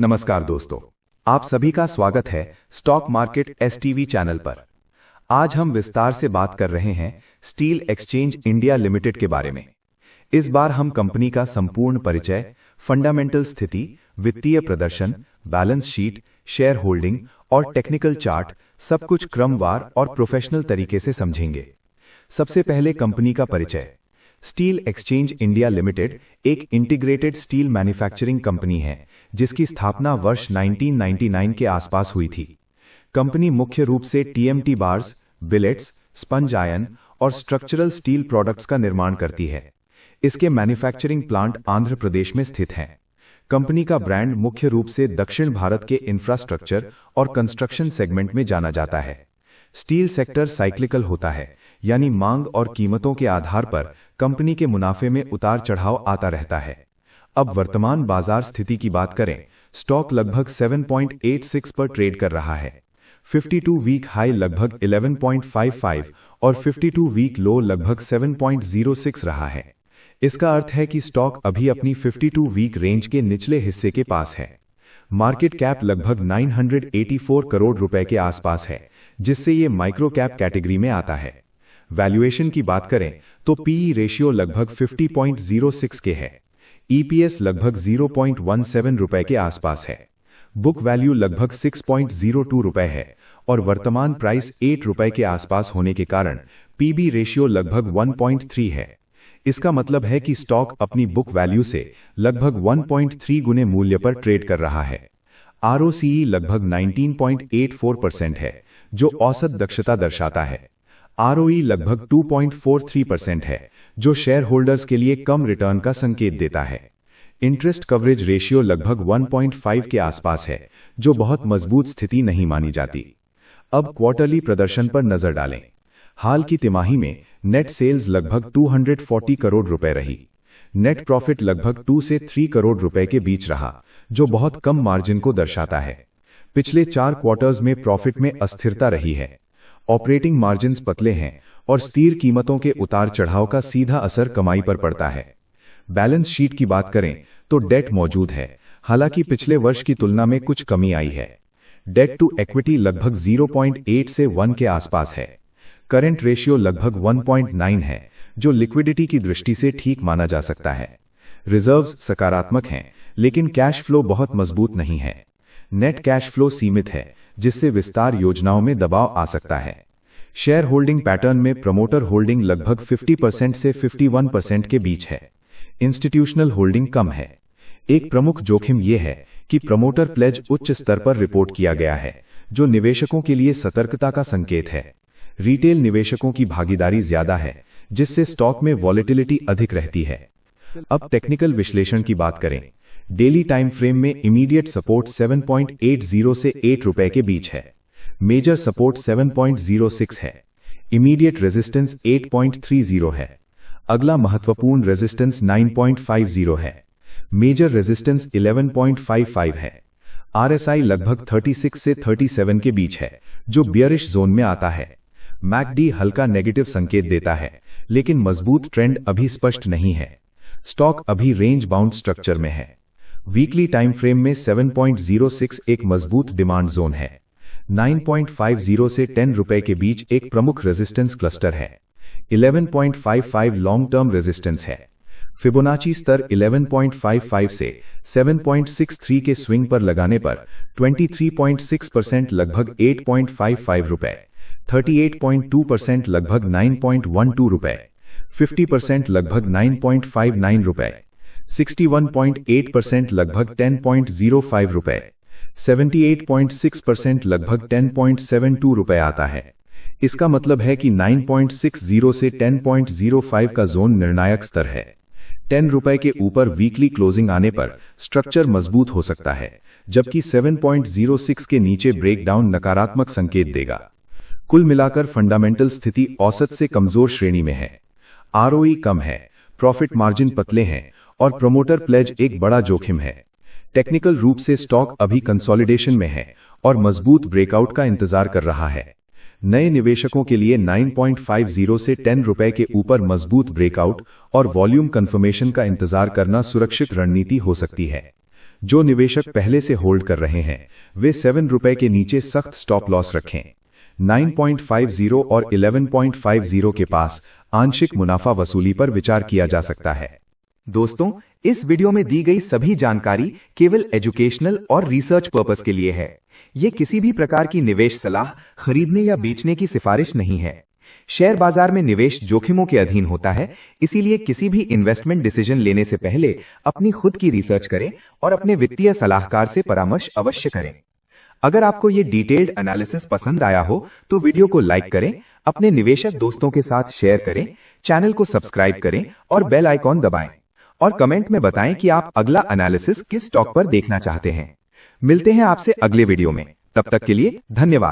नमस्कार दोस्तों, आप सभी का स्वागत है स्टॉक मार्केट एसटीवी चैनल पर। आज हम विस्तार से बात कर रहे हैं स्टील एक्सचेंज इंडिया लिमिटेड के बारे में। इस बार हम कंपनी का संपूर्ण परिचय, फंडामेंटल स्थिति, वित्तीय प्रदर्शन, बैलेंस शीट, शेयर होल्डिंग और टेक्निकल चार्ट सब कुछ क्रमवार और प्रोफेशनल तरीके से समझेंगे। सबसे पहले कंपनी का परिचय। स्टील एक्सचेंज इंडिया लिमिटेड एक इंटीग्रेटेड स्टील मैन्युफैक्चरिंग कंपनी है जिसकी स्थापना वर्ष 1999 के आसपास हुई थी। कंपनी मुख्य रूप से TMT bars, billets, sponge ion और स्ट्रक्चरल स्टील प्रोडक्ट्स का निर्माण करती है। इसके मैन्युफैक्चरिंग प्लांट आंध्र प्रदेश में स्थित हैं। कंपनी का ब्रांड मुख्य रूप से दक्षिण भारत के इंफ्रास्ट्रक्चर और कंस्ट्रक्शन सेगमेंट में जाना जाता है। स्टील सेक्टर साइक्लिकल होता है, यानी मांग और कीमतों के आधार पर कंपनी के मुनाफे में उतार चढ़ाव आता रहता है। अब वर्तमान बाजार स्थिति की बात करें, स्टॉक लगभग 7.86 पर ट्रेड कर रहा है। 52 वीक हाई लगभग 11.55 और 52 वीक लो लगभग 7.06 रहा है। इसका अर्थ है कि स्टॉक अभी अपनी 52 वीक रेंज के निचले हिस्से के पास है। मार्केट कैप लगभग 984 करोड़ रुपए के आसपास है, जिससे ये माइक्रो कैप कैटेगरी में आता है। वैल्यूएशन की बात करें तो पीई रेशियो लगभग 50.06 के है। ईपीएस लगभग 0.17 रुपए के आसपास है। बुक वैल्यू लगभग 6.02 रुपए है और वर्तमान प्राइस 8 रुपए के आसपास होने के कारण पीबी रेशियो लगभग 1.3 है। इसका मतलब है कि स्टॉक अपनी बुक वैल्यू से लगभग 1.3 गुने मूल्य पर ट्रेड कर रहा है। आरओसीई लगभग 19.84% है, जो औसत दक्षता दर्शाता है। आरओई लगभग 2.43% है, जो शेयर होल्डर्स के लिए कम रिटर्न का संकेत देता है। इंटरेस्ट कवरेज रेशियो लगभग 1.5 के आसपास है, जो बहुत मजबूत स्थिति नहीं मानी जाती। अब क्वार्टरली प्रदर्शन पर नजर डालें। हाल की तिमाही में नेट सेल्स लगभग 240 करोड़ रुपए रही। नेट प्रॉफिट लगभग 2 से 3 करोड़ रुपए के बीच रहा, जो बहुत कम मार्जिन को दर्शाता है। पिछले 4 क्वार्टर्स में प्रॉफिट में अस्थिरता रही है। ऑपरेटिंग मार्जिन्स पतले हैं और स्थिर कीमतों के उतार चढ़ाव का सीधा असर कमाई पर पड़ता है। बैलेंस शीट की बात करें तो डेट मौजूद है, हालांकि पिछले वर्ष की तुलना में कुछ कमी आई है। डेट टू इक्विटी लगभग 0.8 से 1 के आसपास है। करंट रेशियो लगभग 1.9 है, जो लिक्विडिटी की दृष्टि से ठीक माना जा सकता है। रिजर्व्स सकारात्मक हैं, लेकिन कैश फ्लो बहुत मजबूत नहीं है। नेट कैश फ्लो सीमित है, जिससे विस्तार योजनाओं में दबाव आ सकता है। शेयर होल्डिंग पैटर्न में प्रमोटर होल्डिंग लगभग 50% से 51% के बीच है। इंस्टीट्यूशनल होल्डिंग कम है। एक प्रमुख जोखिम यह है कि प्रमोटर प्लेज उच्च स्तर पर रिपोर्ट किया गया है, जो निवेशकों के लिए सतर्कता का संकेत है। रिटेल निवेशकों की भागीदारी ज्यादा है, जिससे स्टॉक में वॉलेटिलिटी अधिक रहती है। अब टेक्निकल विश्लेषण की बात करें। डेली टाइम फ्रेम में इमीडिएट सपोर्ट 7.80 से 8 रुपए के बीच है। मेजर सपोर्ट 7.06 है। इमीडिएट रेजिस्टेंस 8.30 है। अगला महत्वपूर्ण रेजिस्टेंस 9.50 है। मेजर रेजिस्टेंस 11.55 है। आरएसआई लगभग 36 से 37 के बीच है, जो बियरिश जोन में आता है। मैकडी हल्का नेगेटिव संकेत देता है, लेकिन मजबूत ट्रेंड अभी स्पष्ट नहीं है। स्टॉक अभी रेंज बाउंड स्ट्रक्चर में है। वीकली टाइम फ्रेम में 7.06 एक मजबूत डिमांड जोन है। 9.50 से 10 रुपए के बीच एक प्रमुख रेजिस्टेंस क्लस्टर है। 11.55 लॉन्ग टर्म रेजिस्टेंस है। फिबोनाची स्तर 11.55 से 7.63 के स्विंग पर लगाने पर 23.6% लगभग 8.55 रुपए, 38.2% लगभग 9.12 रुपए, 50% लगभग 9.59 रुपए, 61.8% लगभग 10.05 रुपए, 78.6% लगभग 10.72 रुपए आता है। इसका मतलब है कि 9.60 से 10.05 का जोन निर्णायक स्तर है। 10 रुपए के ऊपर वीकली क्लोजिंग आने पर स्ट्रक्चर मजबूत हो सकता है, जबकि 7.06 के नीचे ब्रेकडाउन नकारात्मक संकेत देगा। कुल मिलाकर फंडामेंटल स्थिति औसत से कमजोर श्रेणी में है। आरओई कम है, प्रॉफिट मार्जिन पतले हैं और प्रमोटर प्लेज एक बड़ा जोखिम है। टेक्निकल रूप से स्टॉक अभी कंसोलिडेशन में है और मजबूत ब्रेकआउट का इंतजार कर रहा है। नए निवेशकों के लिए 9.50 से 10 रुपए के ऊपर मजबूत ब्रेकआउट और वॉल्यूम कंफर्मेशन का इंतजार करना सुरक्षित रणनीति हो सकती है। जो निवेशक पहले से होल्ड कर रहे हैं वे 7 रुपए के नीचे सख्त स्टॉप लॉस रखें। 9.50 और 11.50 के पास आंशिक मुनाफा वसूली पर विचार किया जा सकता है। दोस्तों, इस वीडियो में दी गई सभी जानकारी केवल एजुकेशनल और रिसर्च पर्पस के लिए है। ये किसी भी प्रकार की निवेश सलाह, खरीदने या बेचने की सिफारिश नहीं है। शेयर बाजार में निवेश जोखिमों के अधीन होता है, इसीलिए किसी भी इन्वेस्टमेंट डिसीजन लेने से पहले अपनी खुद की रिसर्च करें और अपने वित्तीय सलाहकार से परामर्श अवश्य करें। अगर आपको ये डिटेल्ड एनालिसिस पसंद आया हो तो वीडियो को लाइक करें, अपने निवेशक दोस्तों के साथ शेयर करें, चैनल को सब्सक्राइब करें और बेल आइकॉन दबाएं और कमेंट में बताएं कि आप अगला एनालिसिस किस स्टॉक पर देखना चाहते हैं। मिलते हैं आपसे अगले वीडियो में, तब तक के लिए धन्यवाद।